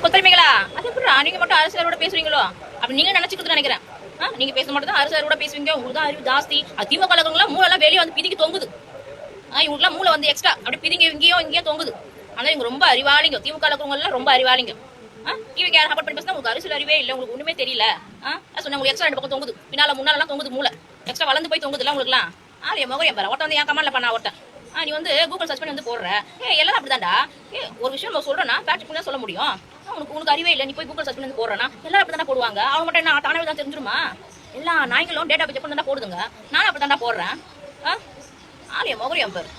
கொத்தடிமைகளா அது எப்படி நீங்க மட்டும் அரசியலோட பேசுவீங்களோ அப்படி நீங்க நினைச்சுக்கிட்டு நினைக்கிறேன். நீங்க பேச மட்டும் தான் அரசியலோட பேசுவீங்க. உங்களுக்கு தான் அறிவு ஜாஸ்தி. திமுக கலகங்களாம் மூளை எல்லாம் வெளியே வந்து பிதிக்கி தொங்குது. இவங்களுக்குலாம் மூளை வந்து எக்ஸ்ட்ரா அப்படி பிதிங்க இங்கேயோ தொங்குது. ஆனா இவங்க ரொம்ப அறிவாளிங்க. திமுக கலகவங்க எல்லாம் ரொம்ப அறிவாளிங்க. இவங்க யாரும் சப்போர்ட் பண்ணி பேசினா உங்களுக்கு அரசியல் அறிவே இல்லை, உங்களுக்கு ஒண்ணுமே தெரியல. சொன்ன உங்களுக்கு எக்ஸ்ட்ரா 2 பக்கம் தொங்குது, முன்னாலாம் தொங்குது, மூளை எக்ஸ்ட்ரா வளர்ந்து போய் தொங்குதுல உங்களுக்குலாம். ஆளிய மகன் பாரு ஒருத்தன் வந்து என் கமெண்ட்ல பண்ணா ஒருத்தன் நீ வந்து கூகுள் சர்ச் பண்ணி வந்து போடுற. எல்லாரும் அப்படிதான்டா. ஒரு விஷயம் நம்ம சொல்றோம்னா ஃபேக்ட் பண்ணி சொல்ல முடியும். உனக்கு அறிவே இல்லை, நீ போய் கூகுள் சர்ச் பண்ணி வந்து போடுறனா எல்லாரும் அப்படிதான் போடுவாங்க. அவங்க மட்டும் என்ன தானே தான் தெரிஞ்சிருமா? எல்லா நாய்களும் டேட்டா பேஜ் பண்ணி போடுதுங்க. நானும் அப்படிதான் போடுறேன். ஆளிய மகரியம் பாரு.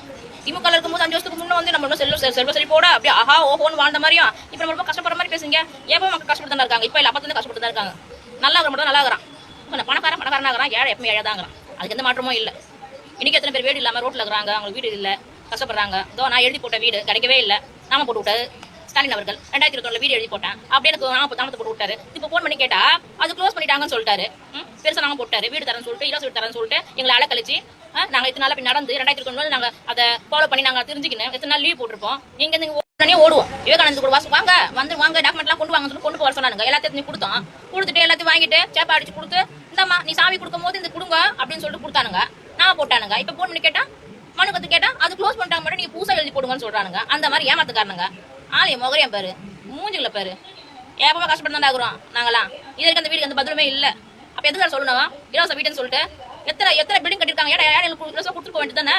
திமுக இருக்கும்போது 5 வருஷத்துக்கு முன்ன வந்து நம்ம செல்வ செழிப்போட அப்படியே ஆஹா ஓஹோன்னு வாழ்ந்த மாதிரியும் இப்ப நம்ம ரொம்ப கஷ்டப்படுற மாதிரி பேசுங்க. எப்போ மக்கள் கஷ்டப்பட்டு தான் இருக்காங்க. இப்ப இல்ல அப்ப கஷ்டப்பட்டு தான் இருக்காங்க. நல்லா இருக்கிற மட்டும் நல்லா இருக்கிறான். பணக்காரனாகிறான், ஏழை எப்பவுமே ஏழைதாங்கிறான். அதுக்கு எந்த மாற்றமும் இல்லை. இன்னைக்கு எத்தனை பேர் வீடு இல்லாம ரோட்ல இருக்கிறாங்க, அவங்களுக்கு வீடு இல்லை, கஷ்டப்படுறாங்க. நான் எழுதி போட்ட வீடு கிடைக்கவே இல்லை. நாம போட்டு விட்டாரு ஸ்டாலின் அவர்கள். 2021 வீடு எழுதி போட்டேன் அப்படி எனக்கு நாமத்தை போட்டு விட்டாரு. இப்போ போன் பண்ணி கேட்டா அது க்ளோஸ் பண்ணிட்டாங்கன்னு சொல்லிட்டாரு. பெருசா நாம போட்டாரு வீடு தரேன்னு சொல்லிட்டு இலவச வீடு தரேன்னு சொல்லிட்டு எங்களை அலக்கழிச்சு நாங்க இத்தனை நாள் நடந்து 2021 நாங்க அதை ஃபாலோ பண்ணி நாங்க தெரிஞ்சுக்கணும். எத்தனை நாள் லீவ் போட்டிருப்போம். நீங்க ஓடுவோம். விவேகானந்த கூட வாங்க வாங்க டாக்குமெண்ட் எல்லாம் கொண்டு வாங்க சொல்லி கொண்டு போக சொன்னாங்க. எல்லாத்தையும் கொடுத்தோம். கொடுத்துட்டு எல்லாத்தையும் வாங்கிட்டு சேப்பா அடிச்சு கொடுத்து இந்தம்மா நீ சாவி கொடுக்கும் போது இந்த கொடுங்க அப்படின்னு சொல்லிட்டு கொடுத்தானுங்க. நான் போட்டானுங்க. இப்ப போன் பண்ணி கேட்டா மனு கத்து கேட்டா அது க்ளோஸ் பண்ணிட்டாங்க மட்டும் நீங்க புதுசா எழுதி போடுங்கன்னு சொல்றானுங்க. அந்த மாதிரி ஏமாத்துக்காரனுங்க. ஆலய மொகரியம் பாரு, மூஞ்சிகளை பாரு. ஏப்பமா கஷ்டப்பட்டு தான் ஆகுறோம் நாங்களாம். இதற்கு அந்த வீட்டுக்கு அந்த பதிலுமே இல்ல. அப்ப எதுக்கு சொல்லணும் இலவச வீடுன்னு சொல்லிட்டு எத்தனை பில்டிங் கட்டிருக்காங்க. இலவசம் கொடுத்துருக்க வேண்டியது தானே.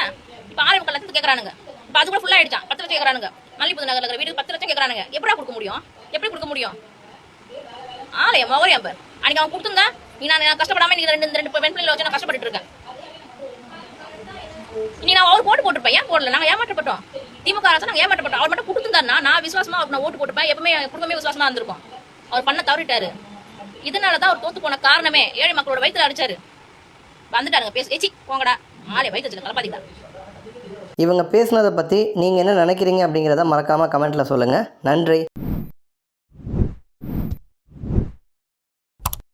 இப்ப ஆலயம் லட்சத்துக்கு கேட்கறானுங்க. இப்ப அது கூட ஃபுல்லா ஆயிடுச்சான். 10 லட்சம் கேட்கறானுங்க. மல்லிபுது நகர்ல இருக்கிற வீடு 10 லட்சம் கேட்கறானுங்க. எப்படி கொடுக்க முடியும்? ஆலய மொகரியம் பாரு. அன்னைக்கு அவன் கொடுத்துருந்தா நீ நான் கஷ்டப்படாம நீங்க ரெண்டு பெண் பிள்ளைகளை வச்சு நான் கஷ்டப்பட்டு இருக்கேன். நீ நான் அவர் போட்டிருப்பேன். ஏன் போடல? நாங்க ஏமாற்றப்பட்டோம். திமுக அரசு நாங்க ஏமாற்றப்பட்டோம். அவர் மட்டும் கொடுத்துருந்தாருன்னா நான் விசுவாசமா அவர் நான் ஓட்டு போட்டுப்பேன். எப்பவுமே குடும்பமே விசுவாசமா இருந்திருக்கும். அவர் பண்ண தவறிட்டாரு. இதனாலதான் அவர் தோத்து போன காரணமே ஏழை மக்களோட வயிற்றுல அடிச்சாரு. வந்துட்டாருங்க பேசி போங்கடா ஆளே வயிற்று வச்சுக்க கலப்பாதிக்கா. இவங்க பேசுனதை பற்றி நீங்கள் என்ன நினைக்கிறீங்க அப்படிங்கிறத மறக்காமல் கமெண்ட்டில் சொல்லுங்கள். நன்றி.